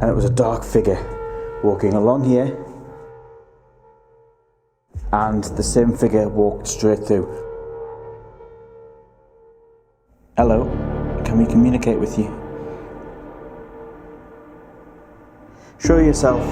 and it was a dark figure walking along here, and the same figure walked straight through. Hello, can we communicate with you? Show yourself.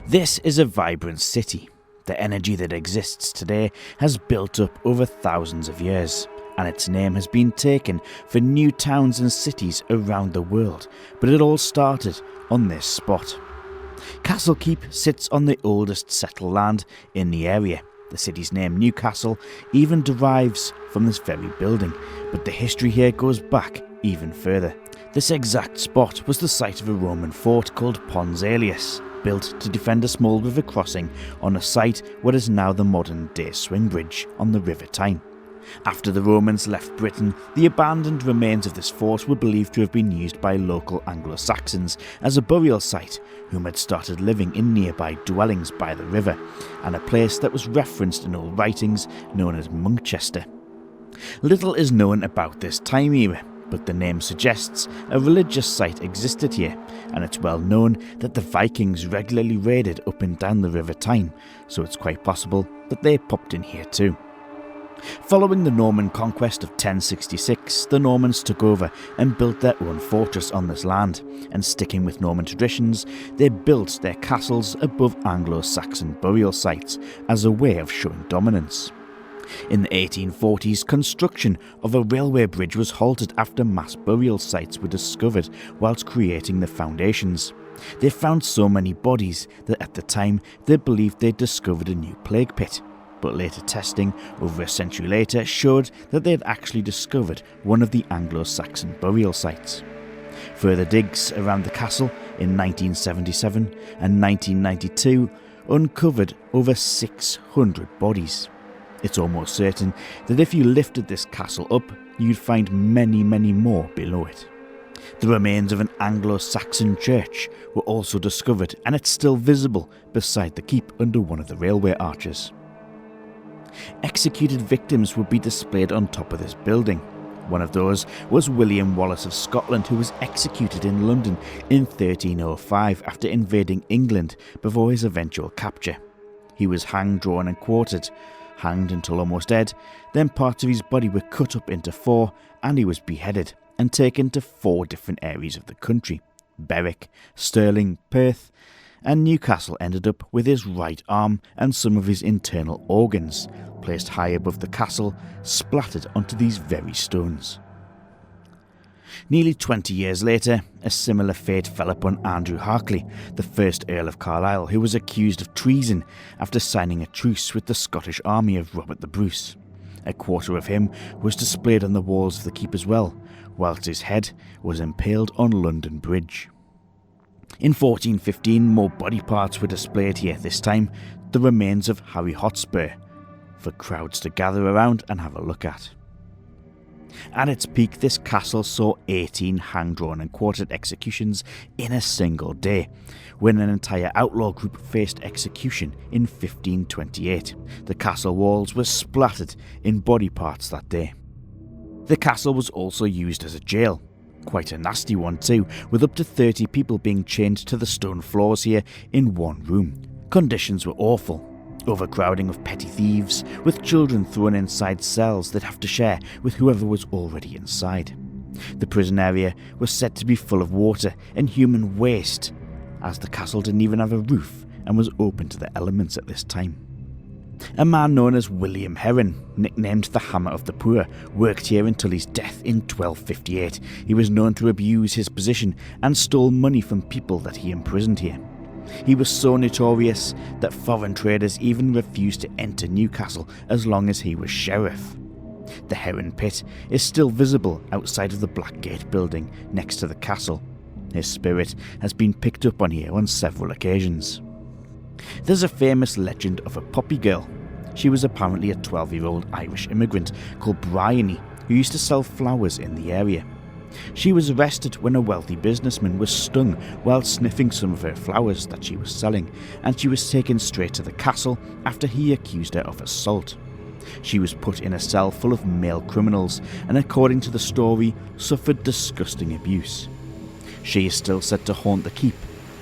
This is a vibrant city. The energy that exists today has built up over thousands of years, and its name has been taken for new towns and cities around the world, but it all started on this spot. Castle Keep sits on the oldest settled land in the area. The city's name, Newcastle, even derives from this very building, but the history here goes back even further. This exact spot was the site of a Roman fort called Pons Aelius, built to defend a small river crossing on a site what is now the modern-day swing bridge on the River Tyne. After the Romans left Britain, the abandoned remains of this fort were believed to have been used by local Anglo Saxons as a burial site, whom had started living in nearby dwellings by the river, and a place that was referenced in old writings known as Monkchester. Little is known about this time era, but the name suggests a religious site existed here, and it's well known that the Vikings regularly raided up and down the River Tyne, so it's quite possible that they popped in here too. Following the Norman conquest of 1066, the Normans took over and built their own fortress on this land, and sticking with Norman traditions, they built their castles above Anglo Saxon burial sites as a way of showing dominance. In the 1840s, construction of a railway bridge was halted after mass burial sites were discovered whilst creating the foundations. They found so many bodies that at the time they believed they'd discovered a new plague pit, but later testing over a century later showed that they had actually discovered one of the Anglo-Saxon burial sites. Further digs around the castle in 1977 and 1992 uncovered over 600 bodies. It's almost certain that if you lifted this castle up, you'd find many, many more below it. The remains of an Anglo-Saxon church were also discovered, and it's still visible beside the keep under one of the railway arches. Executed victims would be displayed on top of this building. One of those was William Wallace of Scotland, who was executed in London in 1305 after invading England before his eventual capture. He was hanged, drawn and quartered. Hanged until almost dead, then parts of his body were cut up into 4 and he was beheaded and taken to 4 different areas of the country: Berwick, Stirling, Perth, and Newcastle ended up with his right arm and some of his internal organs, placed high above the castle, splattered onto these very stones. Nearly 20 years later, a similar fate fell upon Andrew Harclay, the first Earl of Carlisle, who was accused of treason after signing a truce with the Scottish army of Robert the Bruce. A quarter of him was displayed on the walls of the keep as well, whilst his head was impaled on London Bridge. In 1415, more body parts were displayed here, this time the remains of Harry Hotspur, for crowds to gather around and have a look at. At its peak, this castle saw 18 hang-drawn and quartered executions in a single day, when an entire outlaw group faced execution in 1528. The castle walls were splattered in body parts that day. The castle was also used as a jail, quite a nasty one too, with up to 30 people being chained to the stone floors here in one room. Conditions were awful. Overcrowding of petty thieves, with children thrown inside cells they'd have to share with whoever was already inside. The prison area was said to be full of water and human waste, as the castle didn't even have a roof and was open to the elements at this time. A man known as William Heron, nicknamed the Hammer of the Poor, worked here until his death in 1258. He was known to abuse his position and stole money from people that he imprisoned here. He was so notorious that foreign traders even refused to enter Newcastle as long as he was sheriff. The Heron Pit is still visible outside of the Black Gate building next to the castle. His spirit has been picked up on here on several occasions. There's a famous legend of a poppy girl. She was apparently a 12-year-old Irish immigrant called Bryony who used to sell flowers in the area. She was arrested when a wealthy businessman was stung while sniffing some of her flowers that she was selling, and she was taken straight to the castle after he accused her of assault. She was put in a cell full of male criminals and, according to the story, suffered disgusting abuse. She is still said to haunt the keep,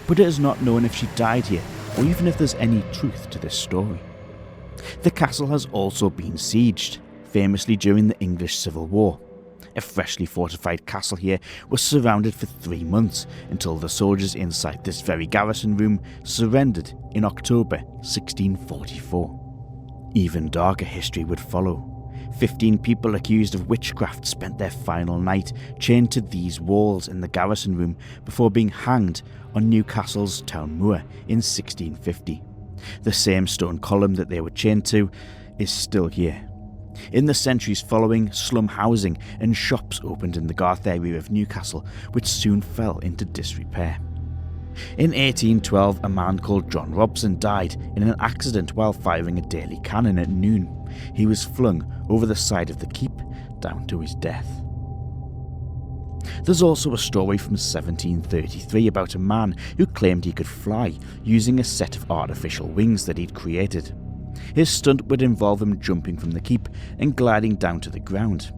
but it is not known if she died here or even if there's any truth to this story. The castle has also been sieged, famously during the English Civil War. A freshly fortified castle here was surrounded for 3 months until the soldiers inside this very garrison room surrendered in October 1644. Even darker history would follow. 15 people accused of witchcraft spent their final night chained to these walls in the garrison room before being hanged on Newcastle's town moor in 1650. The same stone column that they were chained to is still here. In the centuries following, slum housing and shops opened in the Garth area of Newcastle, which soon fell into disrepair. In 1812, a man called John Robson died in an accident while firing a daily cannon at noon. He was flung over the side of the keep, down to his death. There's also a story from 1733 about a man who claimed he could fly using a set of artificial wings that he'd created. His stunt would involve him jumping from the keep and gliding down to the ground.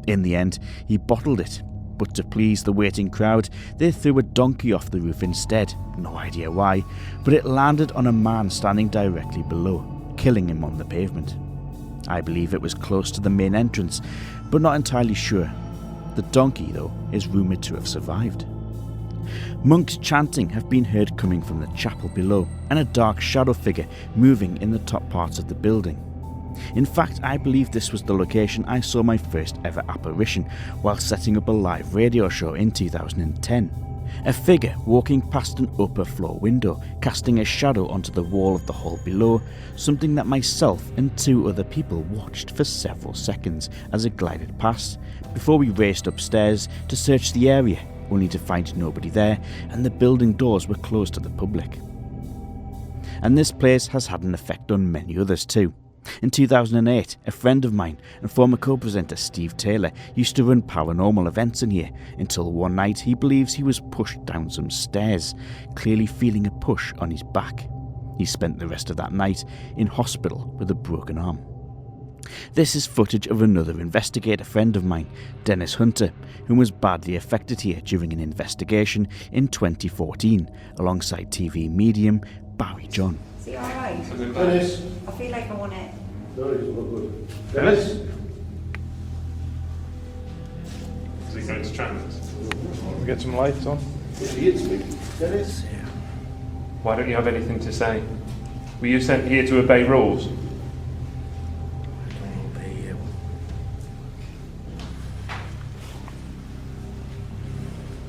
In the end, he bottled it, but to please the waiting crowd, they threw a donkey off the roof instead. No idea why, but it landed on a man standing directly below, killing him on the pavement. I believe it was close to the main entrance, but not entirely sure. The donkey, though, is rumoured to have survived. Monks chanting have been heard coming from the chapel below, and a dark shadow figure moving in the top parts of the building. In fact, I believe this was the location I saw my first ever apparition while setting up a live radio show in 2010. A figure walking past an upper floor window, casting a shadow onto the wall of the hall below, something that myself and 2 other people watched for several seconds as it glided past, before we raced upstairs to search the area, only to find nobody there, and the building doors were closed to the public. And this place has had an effect on many others too. In 2008, a friend of mine and former co-presenter Steve Taylor used to run paranormal events in here until one night he believes he was pushed down some stairs, clearly feeling a push on his back. He spent the rest of that night in hospital with a broken arm. This is footage of another investigator friend of mine, Dennis Hunter, who was badly affected here during an investigation in 2014 alongside TV medium Barry John. Is he alright? Dennis. I feel like I want it. No, it's not good. Dennis? Is he going to trans? Get some lights on. He hits me. Dennis? Why don't you have anything to say? Were you sent here to obey rules?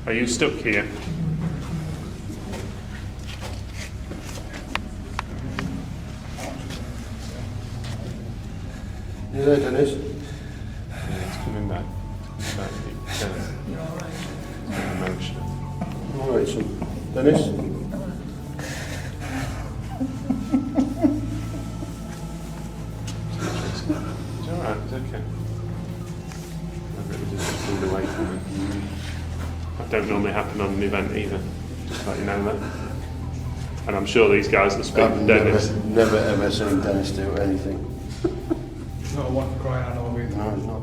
Are you stuck here? You there, Dennis? Yeah, it's coming back. It's You're alright. It's emotional. Alright, son. Dennis? It's alright, it's okay. I really just pulled away from it. That don't normally happen on an event either. Just let you know that. And I'm sure these guys that speak to Dennis. Never ever seen Dennis do anything. Not one to cry out over. No, he's not.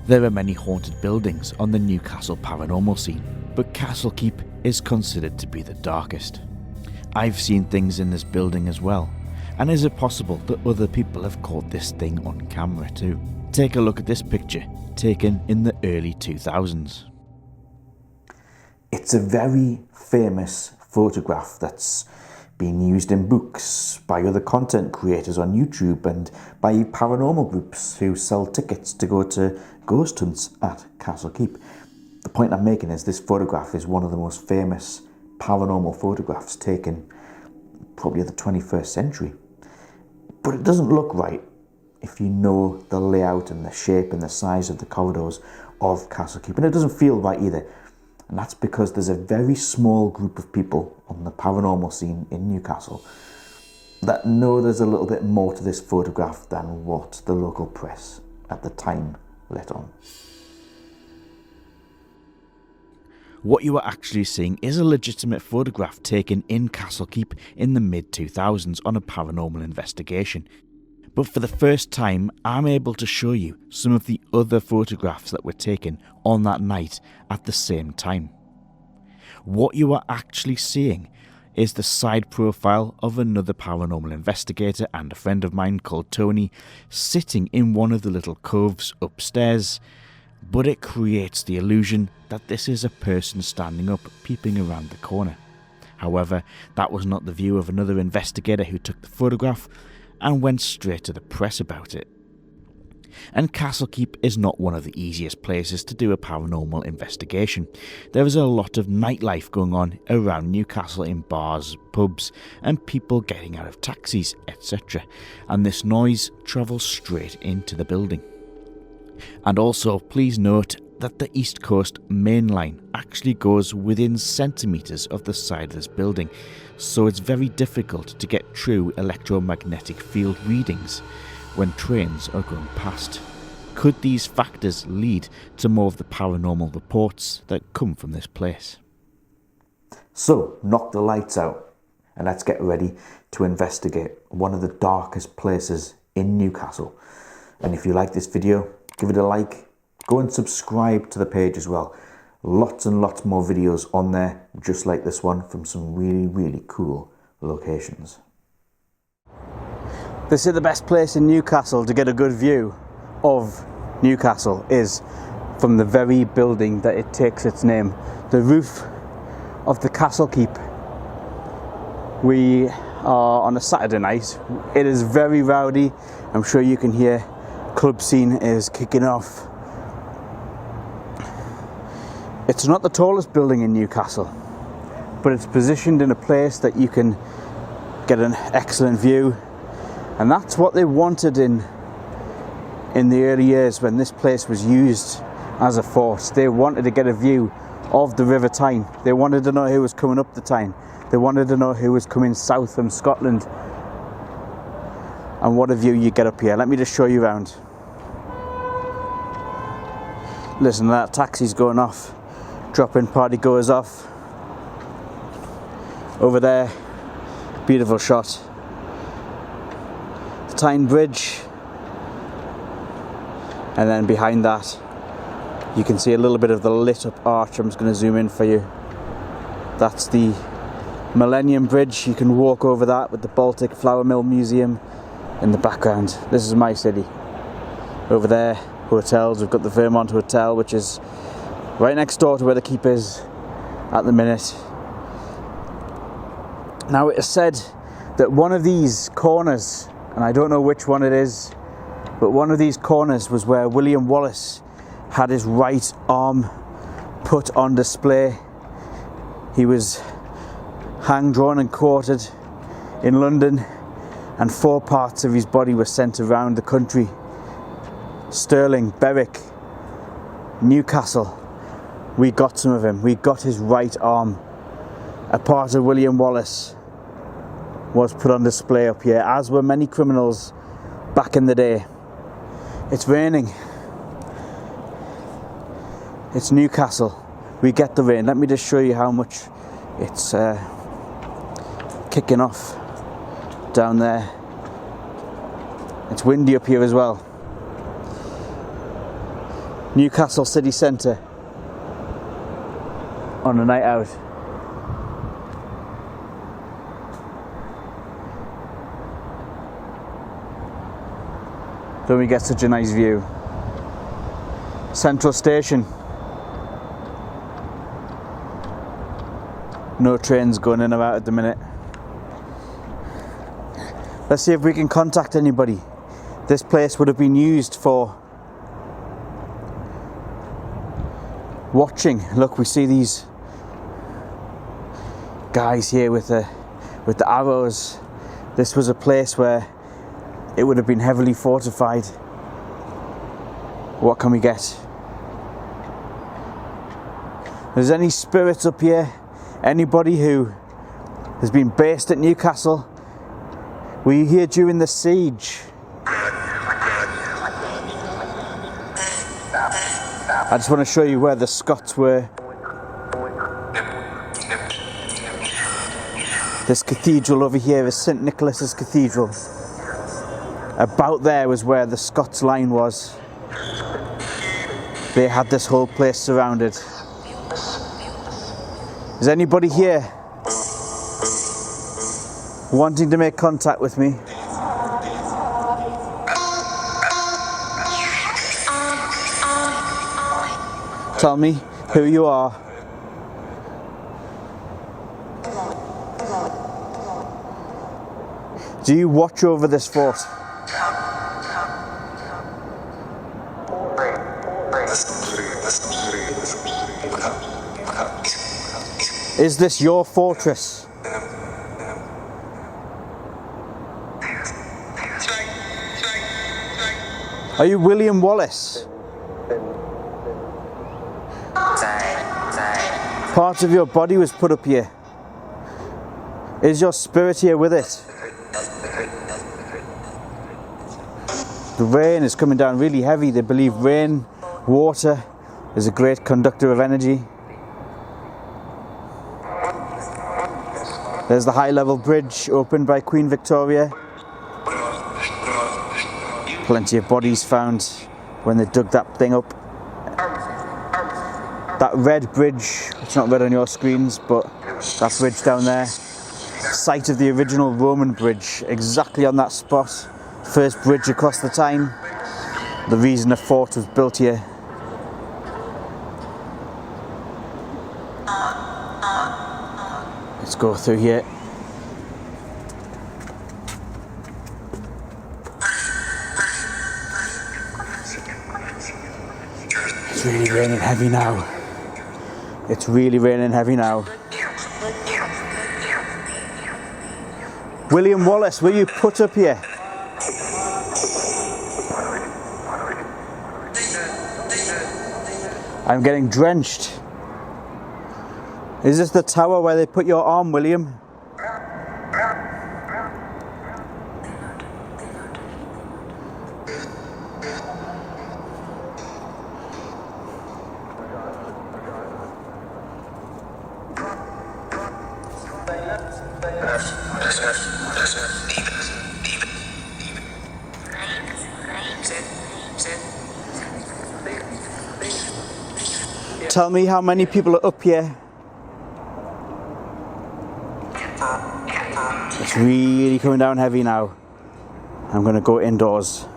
There are many haunted buildings on the Newcastle paranormal scene, but Castle Keep is considered to be the darkest. I've seen things in this building as well, and is it possible that other people have caught this thing on camera too? Take a look at this picture, taken in the early 2000s. It's a very famous photograph that's been used in books, by other content creators on YouTube, and by paranormal groups who sell tickets to go to ghost hunts at Castle Keep. The point I'm making is this photograph is one of the most famous paranormal photographs taken probably in the 21st century. But it doesn't look right if you know the layout and the shape and the size of the corridors of Castle Keep, and it doesn't feel right either. And that's because there's a very small group of people on the paranormal scene in Newcastle that know there's a little bit more to this photograph than what the local press at the time let on. What you are actually seeing is a legitimate photograph taken in Castle Keep in the mid-2000s on a paranormal investigation. But for the first time, I'm able to show you some of the other photographs that were taken on that night at the same time. What you are actually seeing is the side profile of another paranormal investigator and a friend of mine called Tony sitting in one of the little coves upstairs, but it creates the illusion that this is a person standing up peeping around the corner. However, that was not the view of another investigator who took the photograph and went straight to the press about it. And Castle Keep is not one of the easiest places to do a paranormal investigation. There is a lot of nightlife going on around Newcastle in bars, pubs, and people getting out of taxis, etc. And this noise travels straight into the building. And also, please note that the East Coast main line actually goes within centimetres of the side of this building, so it's very difficult to get true electromagnetic field readings when trains are going past. Could these factors lead to more of the paranormal reports that come from this place? So, knock the lights out and let's get ready to investigate one of the darkest places in Newcastle. And if you like this video, give it a like, go and subscribe to the page as well. Lots and lots more videos on there, just like this one, from some really, really cool locations. They say the best place in Newcastle to get a good view of Newcastle is from the very building that it takes its name, the roof of the Castle Keep. We are on a Saturday night. It is very rowdy. I'm sure you can hear club scene is kicking off. It's not the tallest building in Newcastle, but it's positioned in a place that you can get an excellent view. And that's what they wanted in the early years when this place was used as a fort. They wanted to get a view of the River Tyne. They wanted to know who was coming up the Tyne. They wanted to know who was coming south from Scotland. And what a view you get up here. Let me just show you around. Listen to that, taxi's going off. Drop-in party goers off. Over there, beautiful shot. The Tyne Bridge. And then behind that, you can see a little bit of the lit up arch. I'm just going to zoom in for you. That's the Millennium Bridge. You can walk over that with the Baltic Flour Mill Museum in the background. This is my city. Over there, hotels. We've got the Vermont Hotel, which is right next door to where the keep is at the minute. Now, it is said that one of these corners, and I don't know which one it is, but one of these corners was where William Wallace had his right arm put on display. He was hanged, drawn and quartered in London, and 4 parts of his body were sent around the country. Stirling, Berwick, Newcastle, we got some of him. We got his right arm. A part of William Wallace was put on display up here, as were many criminals back in the day. It's raining. It's Newcastle. We get the rain. Let me just show you how much it's kicking off down there. It's windy up here as well. Newcastle city centre on a night out. Don't we get such a nice view? Central Station. No trains going in or out at the minute. Let's see if we can contact anybody. This place would have been used for watching. Look, we see these guys here with the arrows. This was a place where it would have been heavily fortified. What can we get? there's any spirits up here, anybody who has been based at Newcastle, were you here during the siege? I just want to show you where the Scots were. This cathedral over here is St Nicholas's Cathedral. About there was where the Scots line was. They had this whole place surrounded. Is anybody here wanting to make contact with me? Tell me who you are. Do you watch over this fort? Is this your fortress? Are you William Wallace? Part of your body was put up here. Is your spirit here with it? The rain is coming down really heavy. They believe rain, water, is a great conductor of energy. There's the high level bridge opened by Queen Victoria. Plenty of bodies found when they dug that thing up. That red bridge, it's not red on your screens, but that bridge down there, site of the original Roman bridge, exactly on that spot. First bridge across the Tyne. The reason a fort was built here. Let's go through here. It's really raining heavy now. It's really raining heavy now. William Wallace, were you put up here? I'm getting drenched. Is this the tower where they put your arm, William? Tell me how many people are up here. It's really coming down heavy now. I'm going to go indoors.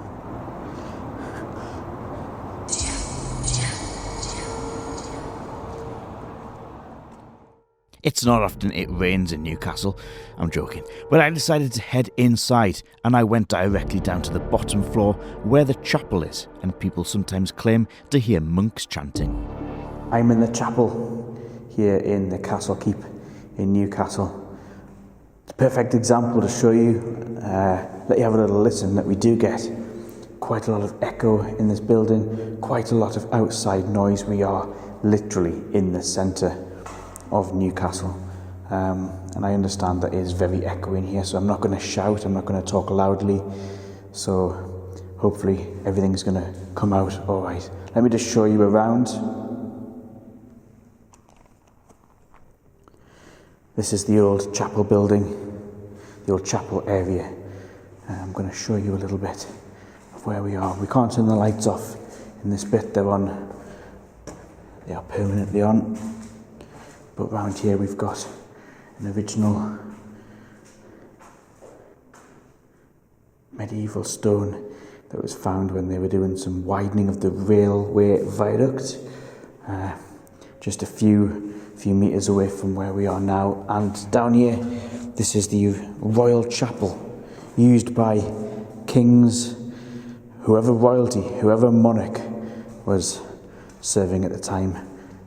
It's not often it rains in Newcastle, I'm joking, but I decided to head inside and I went directly down to the bottom floor where the chapel is, and people sometimes claim to hear monks chanting. I'm in the chapel here in the Castle Keep in Newcastle. It's a perfect example to show you, let you have a little listen, that we do get quite a lot of echo in this building, quite a lot of outside noise. We are literally in the centre of Newcastle, and I understand that it is very echoey in here, so I'm not going to shout, I'm not going to talk loudly, so hopefully everything's going to come out alright. Let me just show you around. This is the old chapel building, the old chapel area. I'm going to show you a little bit of where we are. We can't turn the lights off in this bit, they're on. They are permanently on. But round here we've got an original medieval stone that was found when they were doing some widening of the railway viaduct, just a few metres away from where we are now. And down here, this is the royal chapel used by kings, whoever royalty, whoever monarch was serving at the time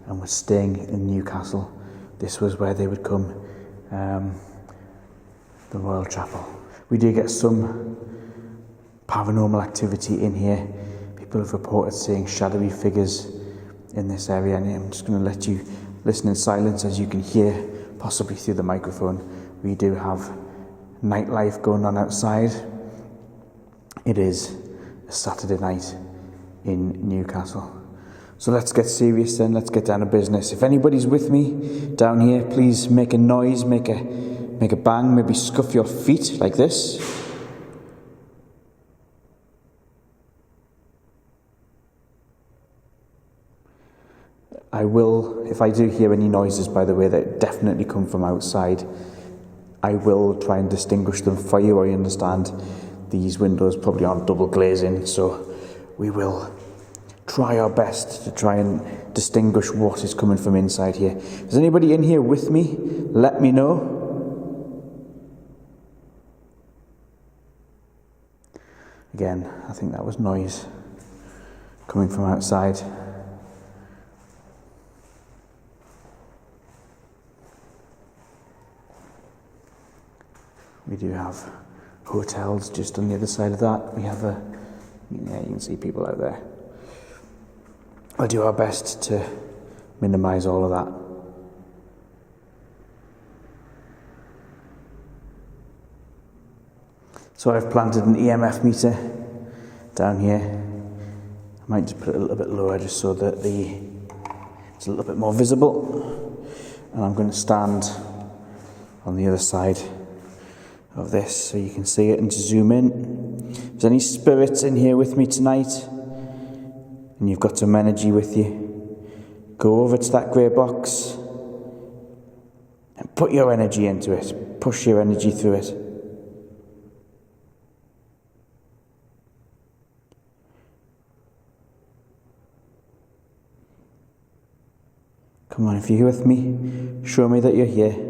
and was staying in Newcastle. This was where they would come, the royal chapel. We do get some paranormal activity in here. People have reported seeing shadowy figures in this area, and I'm just going to let you listen in silence, as you can hear, possibly through the microphone. We do have nightlife going on outside. It is a Saturday night in Newcastle. So let's get serious then, let's get down to business. If anybody's with me down here, please make a noise, make a bang, maybe scuff your feet like this. I will, if I do hear any noises, by the way, that definitely come from outside, I will try and distinguish them for you. I understand these windows probably aren't double glazing, so we will try our best to try and distinguish what is coming from inside here. Is anybody in here with me? Let me know. Again, I think that was noise coming from outside. We do have hotels just on the other side of that. We have you can see people out there. I'll do our best to minimise all of that. So I've planted an EMF meter down here. I might just put it a little bit lower just so that it's a little bit more visible. And I'm going to stand on the other side of this so you can see it and to zoom in. If there's any spirits in here with me tonight and you've got some energy with you, go over to that grey box and put your energy into it. Push your energy through it. Come on, if you're here with me, show me that you're here.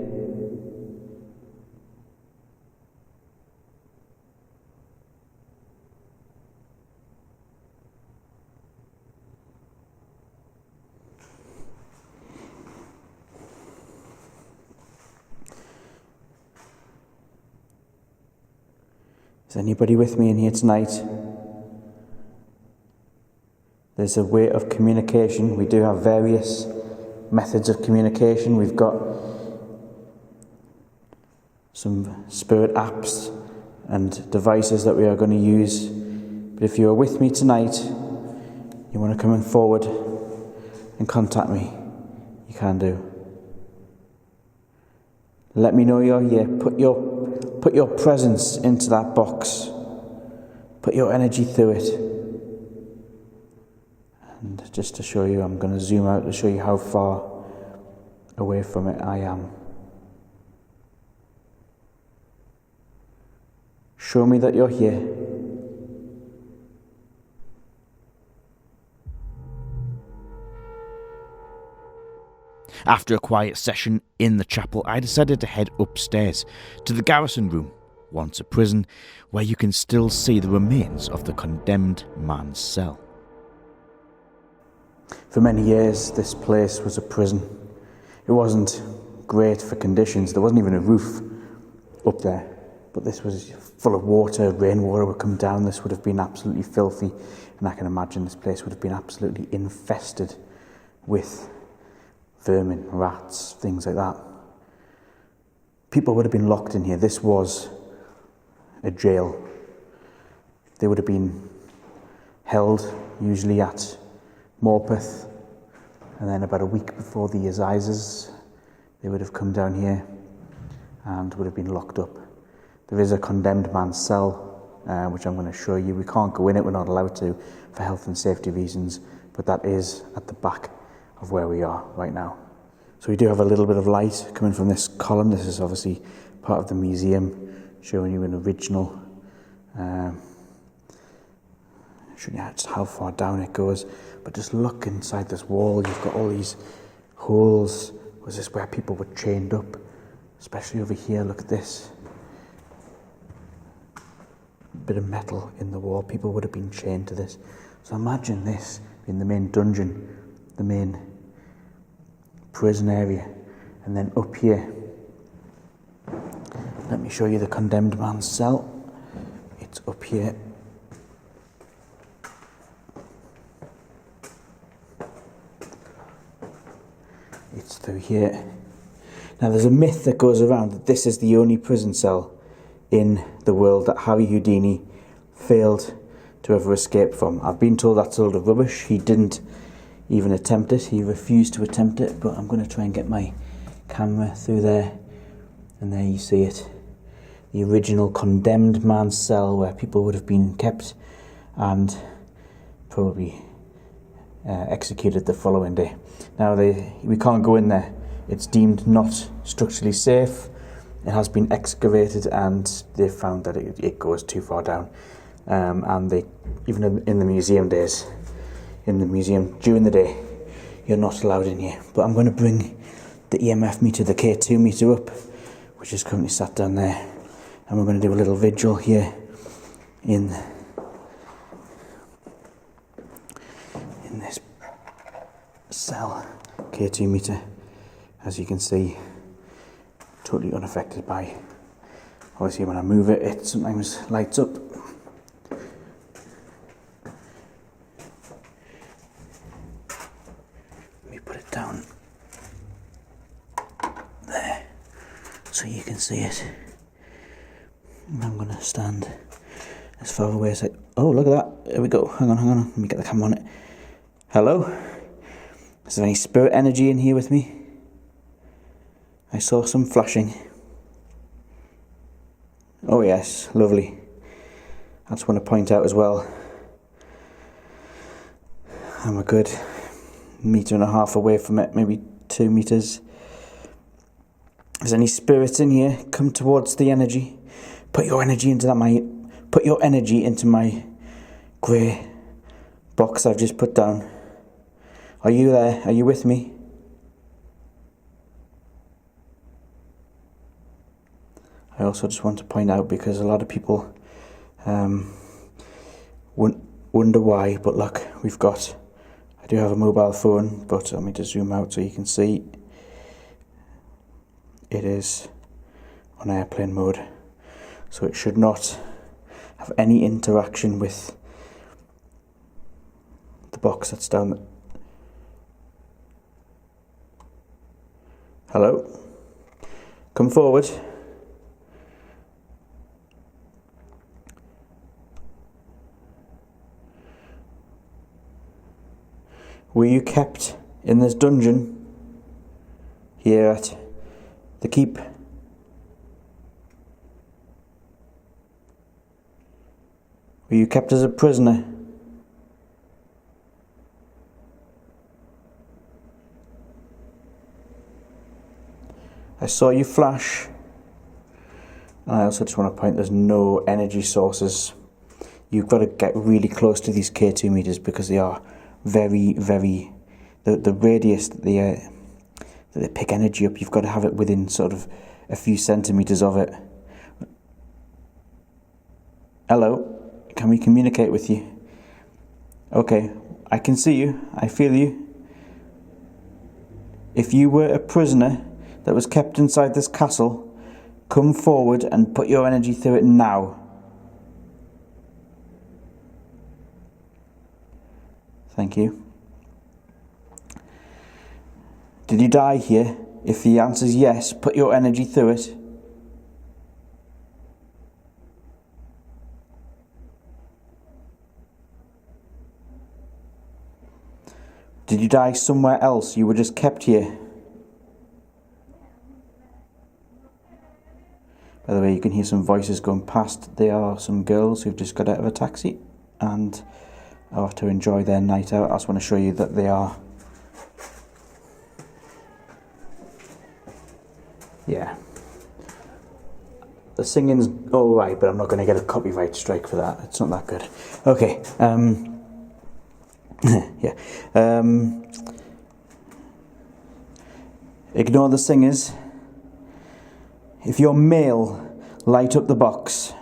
Is anybody with me in here tonight? There's a way of communication. We do have various methods of communication. We've got some spirit apps and devices that we are going to use. But if you are with me tonight, you want to come forward and contact me, you can do. Let me know you're here. Put your presence into that box. Put your energy through it. And just to show you, I'm going to zoom out to show you how far away from it I am. Show me that you're here. After a quiet session in the chapel, I decided to head upstairs to the Garrison room, once a prison, where you can still see the remains of the condemned man's cell. For many years, this place was a prison. It wasn't great for conditions. There wasn't even a roof up there. But this was full of water. Rainwater would come down. This would have been absolutely filthy. And I can imagine this place would have been absolutely infested with vermin, rats, things like that. People would have been locked in here. This was a jail. They would have been held, usually at Morpeth, and then about a week before the assizes, they would have come down here and would have been locked up. There is a condemned man's cell, which I'm going to show you. We can't go in it, we're not allowed to, for health and safety reasons, but that is at the back of where we are right now. So we do have a little bit of light coming from this column. This is obviously part of the museum, showing you an original, showing you just how far down it goes. But just look inside this wall, you've got all these holes. Was this where people were chained up? Especially over here, look at this. Bit of metal in the wall, people would have been chained to this. So imagine this being the main dungeon, the main prison area, and then up here, let me show you the condemned man's cell. It's up here. It's through here. Now there's a myth that goes around that this is the only prison cell in the world that Harry Houdini failed to ever escape from. I've been told that's a load of rubbish. He didn't even attempt it. He refused to attempt it, but I'm going to try and get my camera through there. And there you see it. The original condemned man's cell where people would have been kept and probably executed the following day. Now we can't go in there. It's deemed not structurally safe. It has been excavated and they've found that it goes too far down. And they, even in the museum days, in the museum during the day, you're not allowed in here. But I'm going to bring the EMF meter, the K2 meter up, which is currently sat down there. And we're going to do a little vigil here in this cell. K2 meter, as you can see, totally unaffected by, obviously when I move it, it sometimes lights up. Let me put it down there so you can see it. And I'm going to stand as far away as I... Oh, look at that. There we go. Hang on. Let me get the camera on it. Hello? Is there any spirit energy in here with me? I saw some flashing. Oh yes, lovely. I just want to point out as well, I'm a good 1.5 meters away from it, maybe 2 meters. If there's any spirits in here, come towards the energy. Put your energy into my grey box I've just put down. Are you there? Are you with me? I also just want to point out, because a lot of people wonder why, but look, I do have a mobile phone, but let me just zoom out so you can see it is on airplane mode, so it should not have any interaction with the box that's down there. Hello? Come forward. Were you kept in this dungeon here at the keep? Were you kept as a prisoner? I saw you flash. And I also just want to point, there's no energy sources. You've got to get really close to these K2 meters because they are very, very, the radius that they pick energy up, you've got to have it within sort of a few centimeters of it. Hello, can we communicate with you? Okay, I can see you, I feel you. If you were a prisoner that was kept inside this castle, come forward and put your energy through it now. Thank you. Did you die here? If the answer is yes, put your energy through it. Did you die somewhere else? You were just kept here. By the way, you can hear some voices going past. They are some girls who've just got out of a taxi and are to enjoy their night out. I just want to show you that they are. Yeah. The singing's alright, but I'm not going to get a copyright strike for that. It's not that good. Okay. Yeah. Ignore the singers. If you're male, light up the box.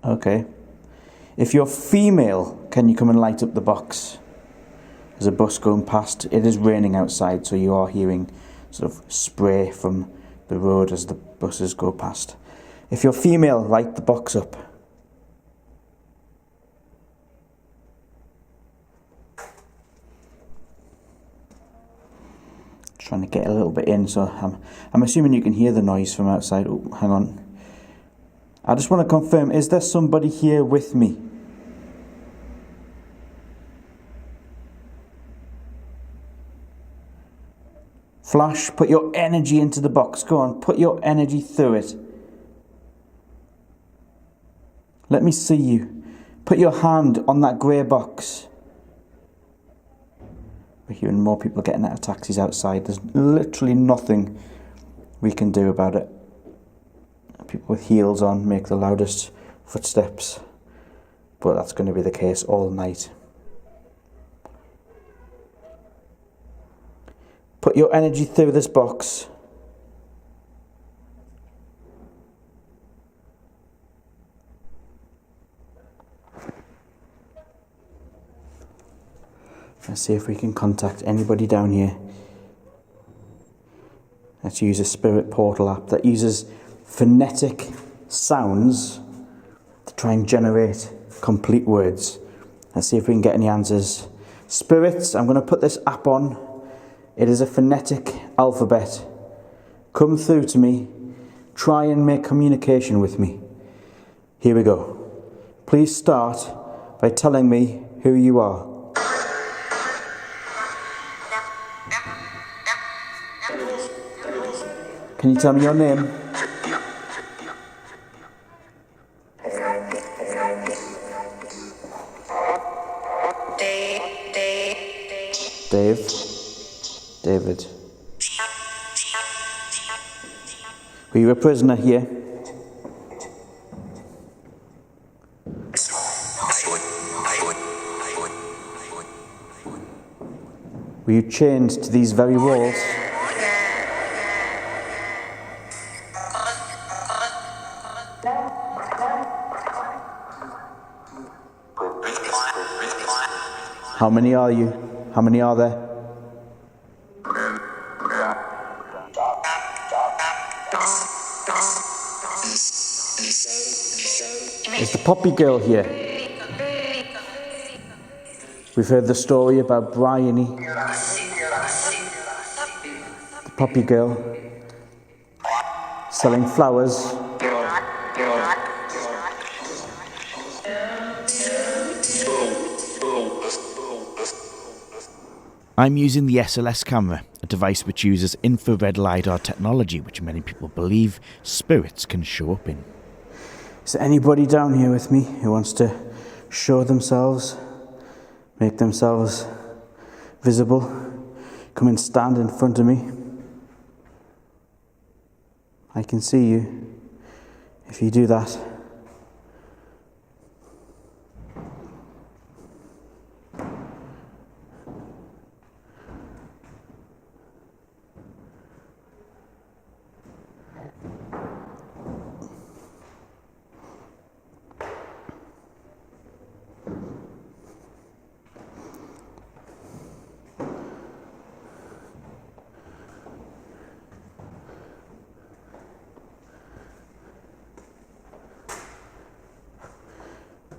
Okay. If you're female, can you come and light up the box? There's a bus going past. It is raining outside, so you are hearing sort of spray from the road as the buses go past. If you're female, light the box up. Trying to get a little bit in, so I'm assuming you can hear the noise from outside. Oh, hang on. I just want to confirm, is there somebody here with me? Flash, put your energy into the box. Go on, put your energy through it. Let me see you. Put your hand on that grey box. We're hearing more people getting out of taxis outside. There's literally nothing we can do about it. People with heels on make the loudest footsteps, but that's going to be the case all night. Put your energy through this box. Let's see if we can contact anybody down here. Let's use a spirit portal app that uses phonetic sounds to try and generate complete words. Let's see if we can get any answers. Spirits, I'm going to put this app on. It is a phonetic alphabet. Come through to me. Try and make communication with me. Here we go. Please start by telling me who you are. Can you tell me your name? Dave. David. Were you a prisoner here? Were you chained to these very walls? How many are you? How many are there? Is the Poppy Girl here? We've heard the story about Bryony, the Poppy Girl, selling flowers. I'm using the SLS camera, a device which uses infrared LiDAR technology, which many people believe spirits can show up in. Is there anybody down here with me who wants to show themselves, make themselves visible, come and stand in front of me? I can see you. If you do that,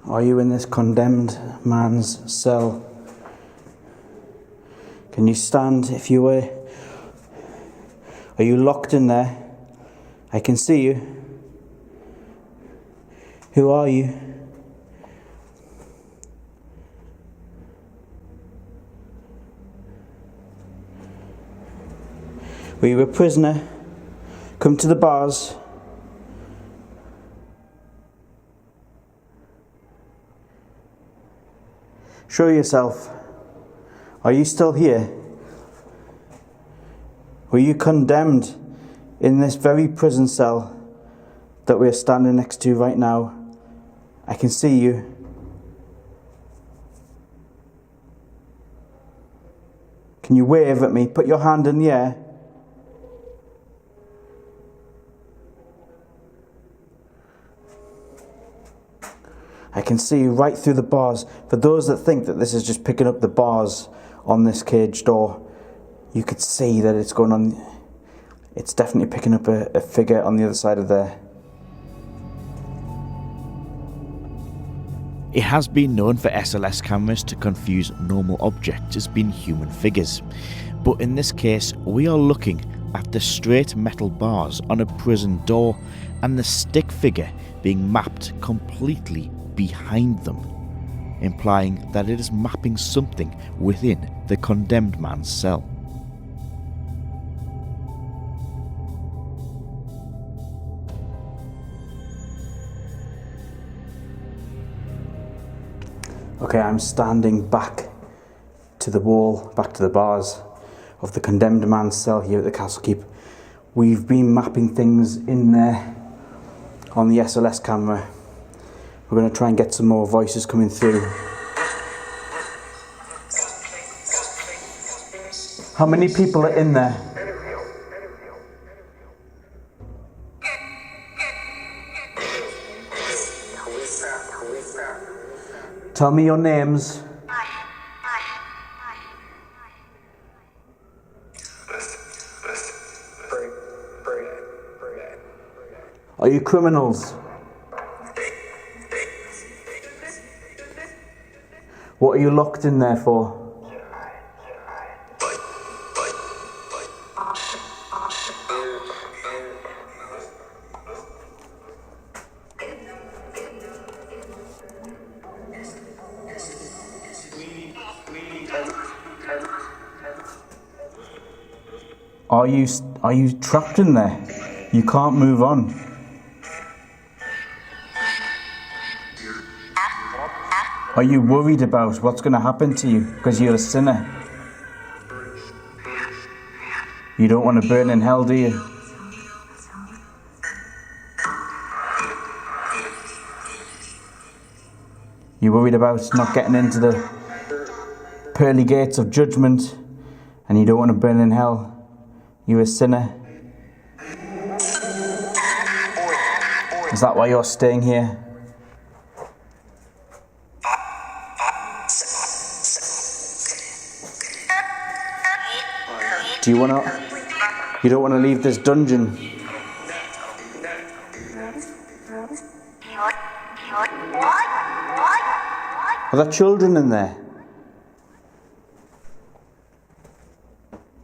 are you in this condemned man's cell? Can you stand if you were? Are you locked in there? I can see you. Who are you? Were you a prisoner? Come to the bars. Show yourself. Are you still here? Were you condemned in this very prison cell that we're standing next to right now? I can see you. Can you wave at me? Put your hand in the air. I can see you right through the bars. For those that think that this is just picking up the bars on this cage door, you could see that it's going on. It's definitely picking up a figure on the other side of there. It has been known for SLS cameras to confuse normal objects as being human figures, but in this case we are looking at the straight metal bars on a prison door and the stick figure being mapped completely behind them, implying that it is mapping something within the condemned man's cell. Okay, I'm standing back to the wall, back to the bars of the condemned man's cell here at the Castle Keep. We've been mapping things in there on the SLS camera. We're going to try and get some more voices coming through. How many people are in there? Tell me your names. Are you criminals? What are you locked in there for? Are you trapped in there? You can't move on. Are you worried about what's going to happen to you because you're a sinner? You don't want to burn in hell, do you? You're worried about not getting into the pearly gates of judgment, and you don't want to burn in hell. You're a sinner. Is that why you're staying here? You don't want to leave this dungeon? Are there children in there?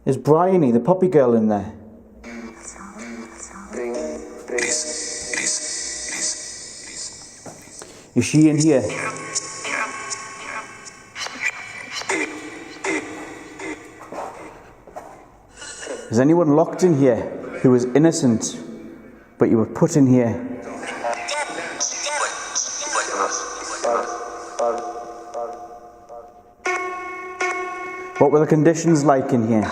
Is Bryony, the puppy girl, in there? Is she in here? Is anyone locked in here who is innocent, but you were put in here? What were the conditions like in here?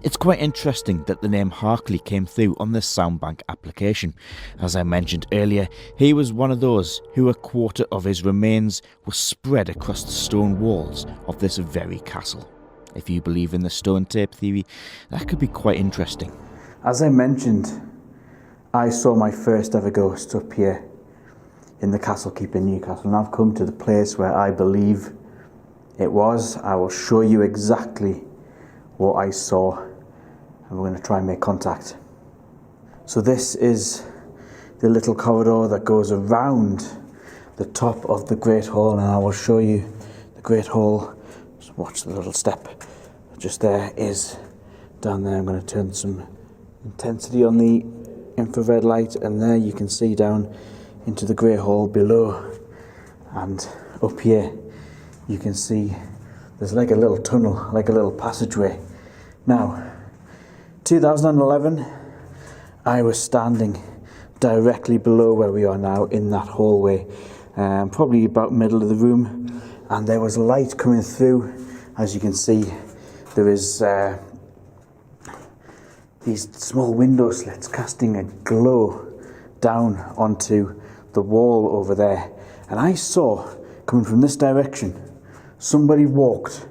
It's quite interesting that the name Harkley came through on the Soundbank application. As I mentioned earlier, he was one of those who a quarter of his remains were spread across the stone walls of this very castle. If you believe in the stone tape theory, that could be quite interesting. As I mentioned, I saw my first ever ghost up here in the Castle Keep in Newcastle, and I've come to the place where I believe it was. I will show you exactly what I saw, and we're going to try and make contact. So this is the little corridor that goes around the top of the Great Hall, and I will show you the Great Hall. Just watch the little step just there is down there. I'm going to turn some intensity on the infrared light, and there you can see down into the Great Hall below, and up here you can see there's like a little tunnel, like a little passageway. Now, 2011, I was standing directly below where we are now in that hallway, probably about middle of the room, and there was light coming through. As you can see, there is these small window slits casting a glow down onto the wall over there, and I saw, coming from this direction, somebody walked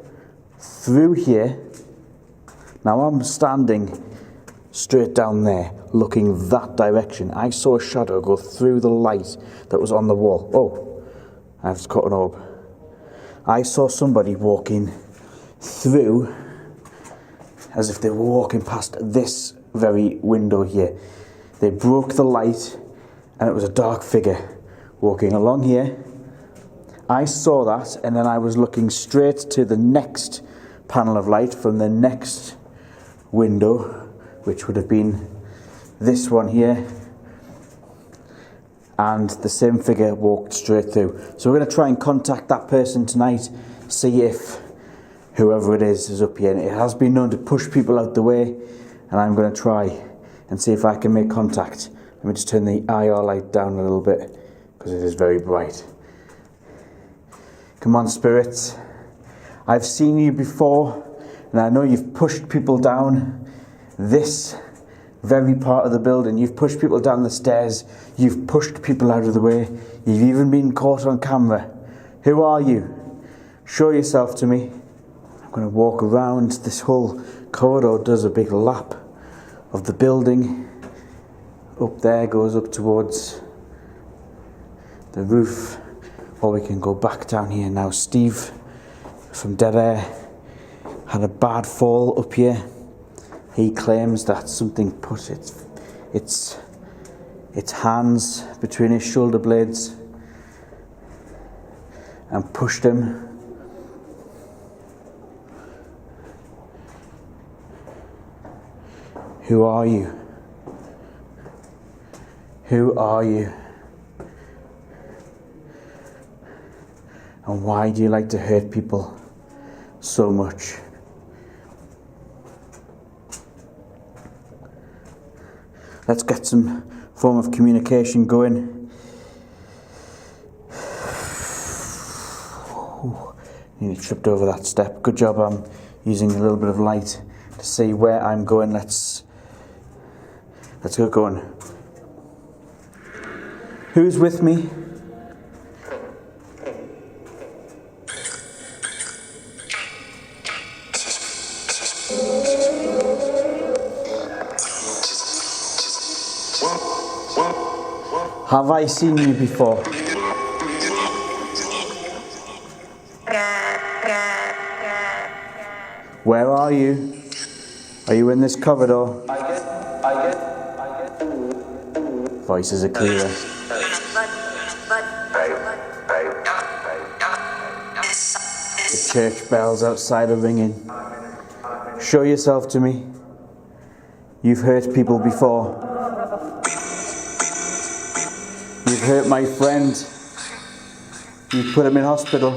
through here. Now I'm standing straight down there, looking that direction. I saw a shadow go through the light that was on the wall. Oh, I've just caught an orb. I saw somebody walking through as if they were walking past this very window here. They broke the light and it was a dark figure walking along here. I saw that, and then I was looking straight to the next panel of light from the next window, which would have been this one here, and the same figure walked straight through. So we're going to try and contact that person tonight, see if whoever it is up here. And it has been known to push people out the way, and I'm going to try and see if I can make contact. Let me just turn the IR light down a little bit because it is very bright. Come on, spirits. I've seen you before, and I know you've pushed people down this very part of the building. You've pushed people down the stairs. You've pushed people out of the way. You've even been caught on camera. Who are you? Show yourself to me. I'm going to walk around. This whole corridor does a big lap of the building. Up there goes up towards the roof. Or we can go back down here now. Steve from Dead Air had a bad fall up here. He claims that something put its hands between his shoulder blades and pushed him. Who are you? Who are you? And why do you like to hurt people so much? Let's get some form of communication going. Ooh, nearly tripped over that step. Good job. I'm using a little bit of light to see where I'm going. Let's get going. Who's with me? Have I seen you before? Where are you? Are you in this corridor? Voices are clearer. The church bells outside are ringing. Show yourself to me. You've hurt people before. You've hurt my friend. You've put him in hospital.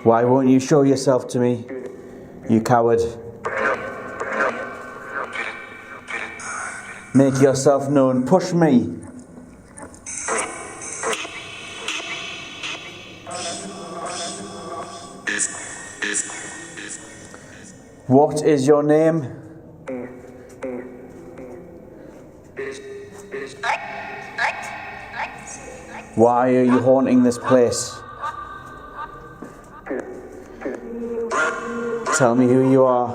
Why won't you show yourself to me, you coward? Make yourself known. Push me. What is your name? Why are you haunting this place? Tell me who you are.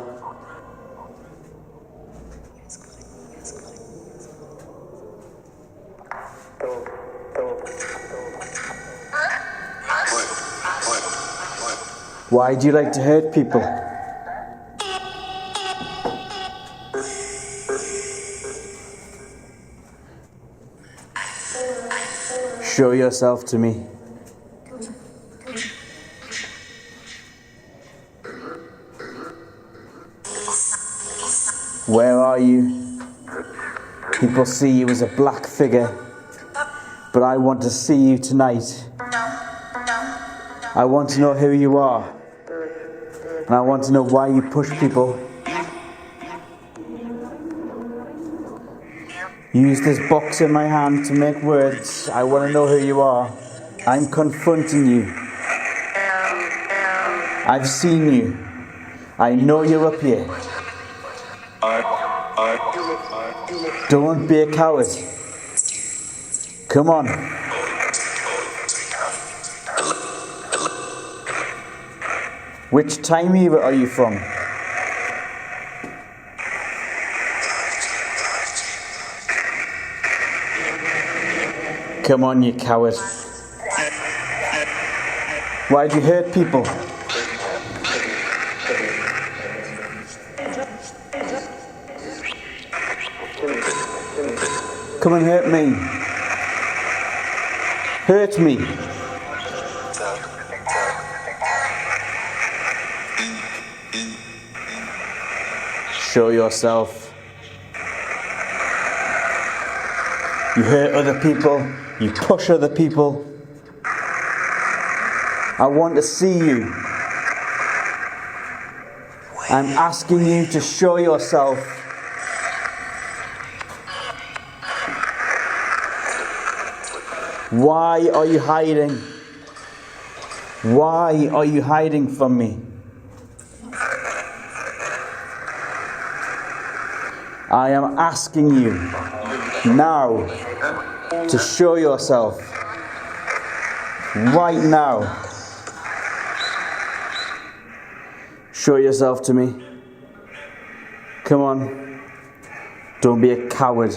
Why do you like to hurt people? Show yourself to me. Where are you? People see you as a black figure, but I want to see you tonight. I want to know who you are, and I want to know why you push people. Use this box in my hand to make words. I want to know who you are. I'm confronting you. I've seen you. I know you're up here. Don't be a coward. Come on. Which time era are you from? Come on, you coward. Why'd you hurt people? Come and hurt me. Hurt me. Show yourself. You hurt other people. You push other people. I want to see you. I'm asking you to show yourself. Why are you hiding? Why are you hiding from me? I am asking you now to show yourself. Right now. Show yourself to me. Come on. Don't be a coward.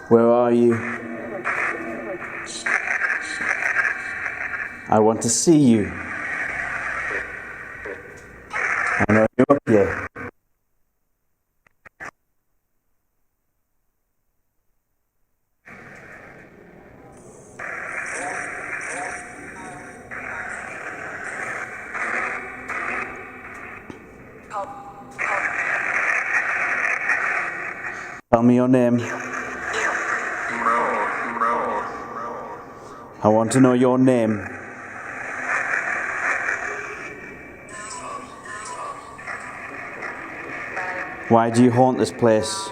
Where are you? I want to see you. I know you're up here. Tell me your name. I want to know your name. Why do you haunt this place?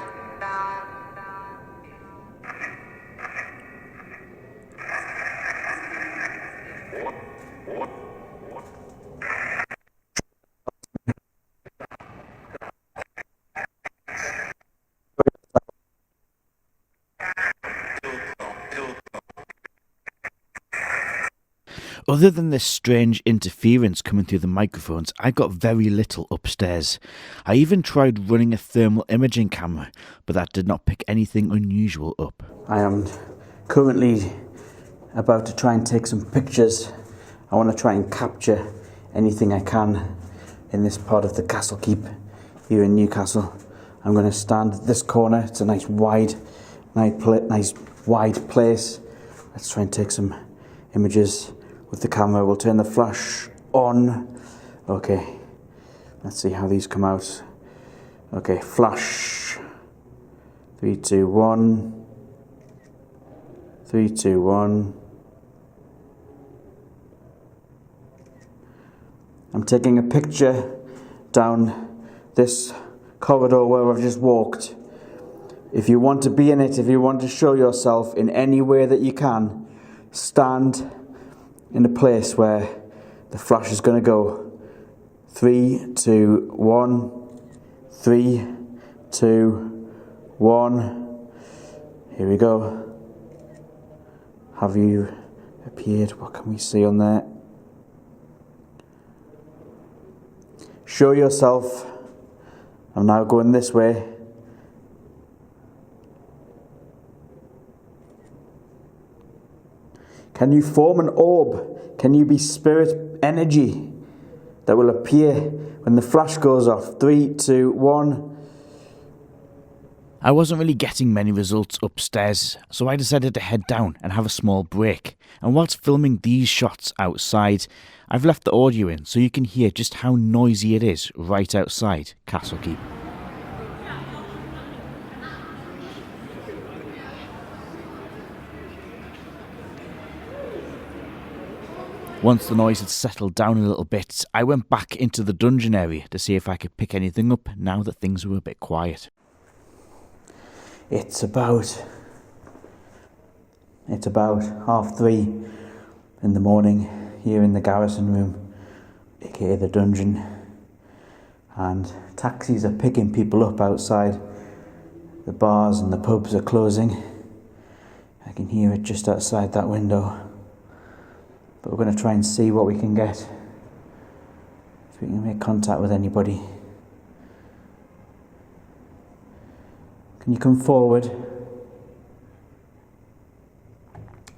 Other than this strange interference coming through the microphones, I got very little upstairs. I even tried running a thermal imaging camera, but that did not pick anything unusual up. I am currently about to try and take some pictures. I want to try and capture anything I can in this part of the castle keep here in Newcastle. I'm going to stand at this corner. It's a nice wide place. Let's try and take some images with the camera. We'll turn the flash on. Okay, let's see how these come out. Okay, flash. 3, 2, 1. 3, 2, 1. I'm taking a picture down this corridor where I've just walked. If you want to be in it, if you want to show yourself in any way that you can, stand in the place where the flash is going to go. 3, 2, 1. 3, 2, 1. Here we go. Have you appeared? What can we see on there? Show yourself. I'm now going this way. Can you form an orb? Can you be spirit energy that will appear when the flash goes off? 3, 2, 1. I wasn't really getting many results upstairs, so I decided to head down and have a small break. And whilst filming these shots outside, I've left the audio in so you can hear just how noisy it is right outside Castle Keep. Once the noise had settled down a little bit, I went back into the dungeon area to see if I could pick anything up now that things were a bit quiet. It's about 3:30 in the morning here in the Garrison room, aka the dungeon, and taxis are picking people up outside. The bars and the pubs are closing. I can hear it just outside that window. But we're going to try and see what we can get. we can make contact with anybody. Can you come forward?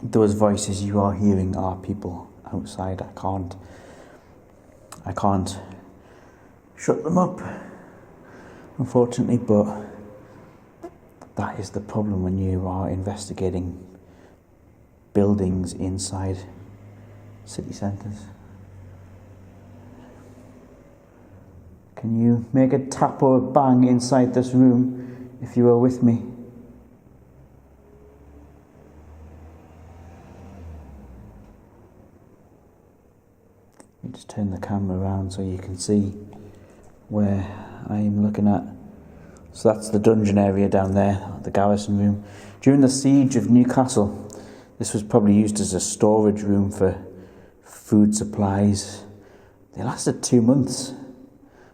Those voices you are hearing are people outside. I can't shut them up, unfortunately, but that is the problem when you are investigating buildings inside city centres. Can you make a tap or a bang inside this room if you are with me? You just turn the camera around so you can see where I am looking at. So that's the dungeon area down there, the garrison room. During the siege of Newcastle, this was probably used as a storage room for food supplies. They lasted 2 months.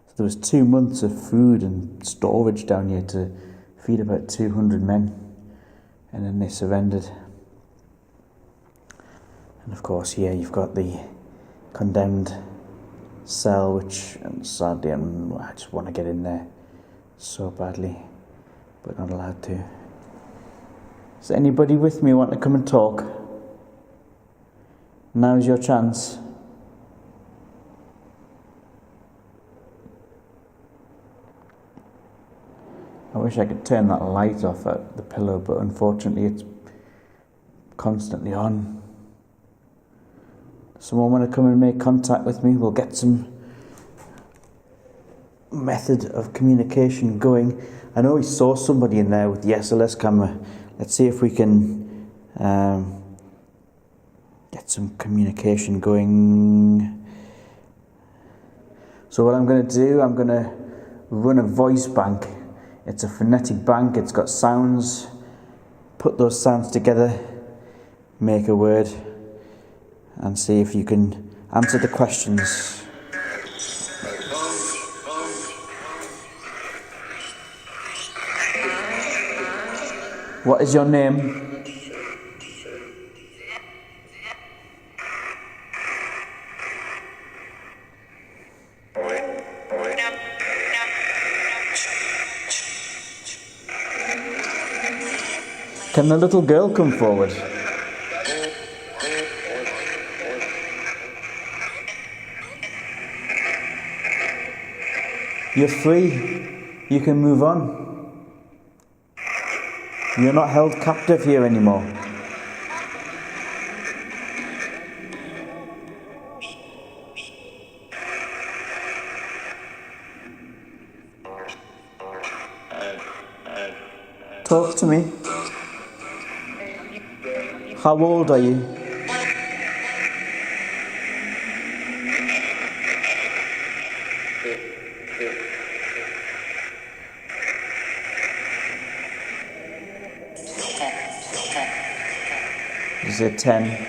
So there was 2 months of food and storage down here to feed about 200 men. And then they surrendered. And of course here you've got the condemned cell, which sadly I just want to get in there so badly, but not allowed to. Is anybody with me want to come and talk? Now's your chance. I wish I could turn that light off at the pillow, but unfortunately it's constantly on. Someone want to come and make contact with me? We'll get some method of communication going. I know we saw somebody in there with the SLS camera. Let's see if we can get some communication going. So what I'm going to do, I'm going to run a voice bank. It's a phonetic bank. It's got sounds. Put those sounds together, make a word, and see if you can answer the questions. What is your name? Can the little girl come forward? You're free. You can move on. You're not held captive here anymore. Talk to me. How old are you? Is it 10?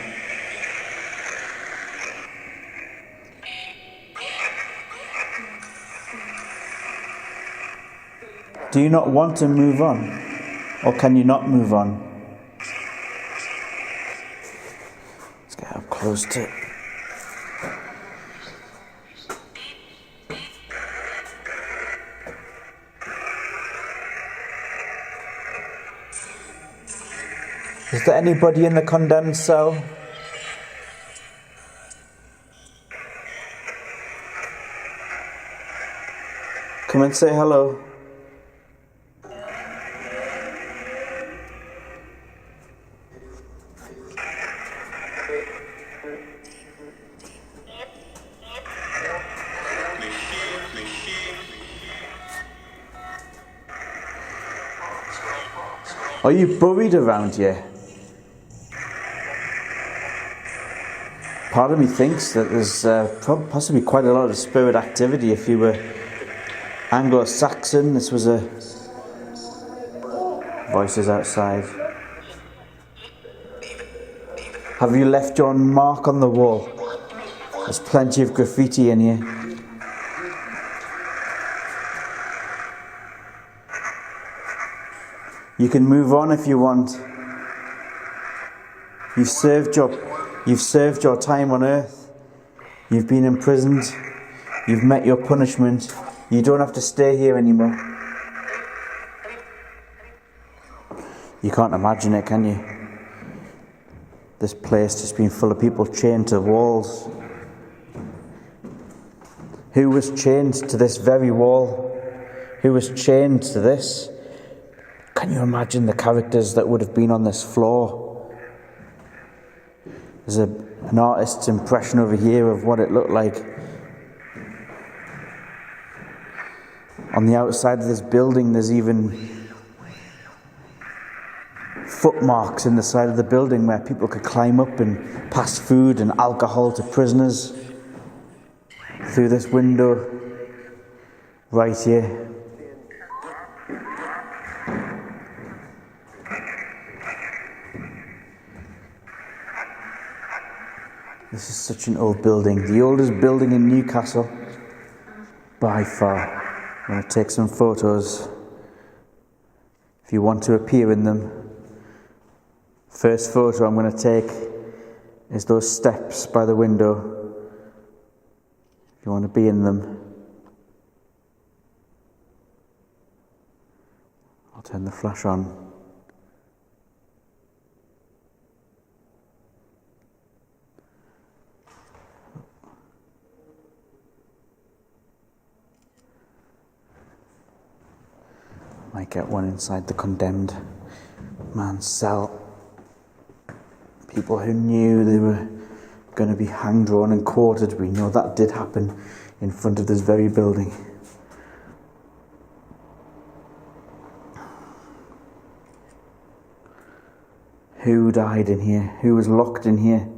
Do you not want to move on? Or can you not move on? Let's get up close to it. Is there anybody in the condemned cell? Come and say hello. Are you buried around here? Part of me thinks that there's possibly quite a lot of spirit activity. If you were Anglo Saxon, this was a... Voices outside. Have you left your mark on the wall? There's plenty of graffiti in here. You can move on if you want. You've served your time on earth. You've been imprisoned. You've met your punishment. You don't have to stay here anymore. You can't imagine it, can you? This place has been full of people chained to walls. Who was chained to this very wall? Who was chained to this? Can you imagine the characters that would have been on this floor? There's an artist's impression over here of what it looked like. On the outside of this building, there's even footmarks in the side of the building where people could climb up and pass food and alcohol to prisoners through this window right here. This is such an old building, the oldest building in Newcastle by far. I'm going to take some photos if you want to appear in them. First photo I'm going to take is those steps by the window. If you want to be in them, I'll turn the flash on. Might get one inside the condemned man's cell. People who knew they were going to be hanged, drawn and quartered. We know that did happen in front of this very building. Who died in here? Who was locked in here?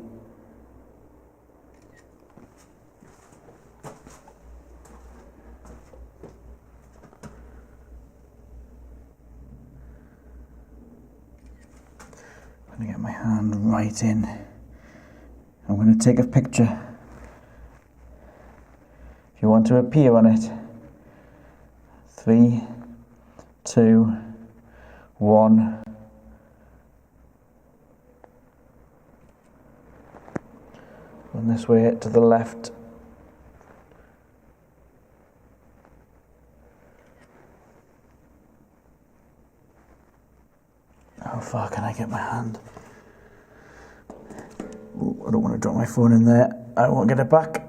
I'm going to get my hand right in. I'm going to take a picture. If you want to appear on it. 3, 2, 1. Run this way to the left. How far can I get my hand? Ooh, I don't want to drop my phone in there. I won't get it back.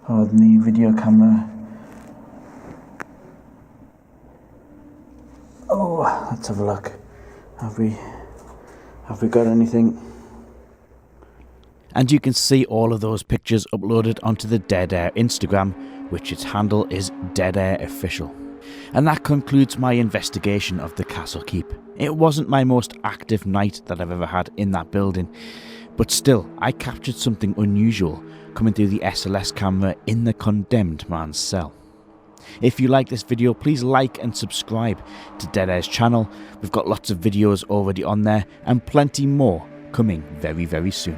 Pardon the video camera. Oh, let's have a look. Have we got anything? And you can see all of those pictures uploaded onto the Dead Air Instagram, which its handle is Dead Air Official. And that concludes my investigation of the castle keep. It wasn't my most active night that I've ever had in that building, but still, I captured something unusual coming through the SLS camera in the condemned man's cell. If you like this video, please like and subscribe to Dead Air's channel. We've got lots of videos already on there and plenty more coming very, very soon.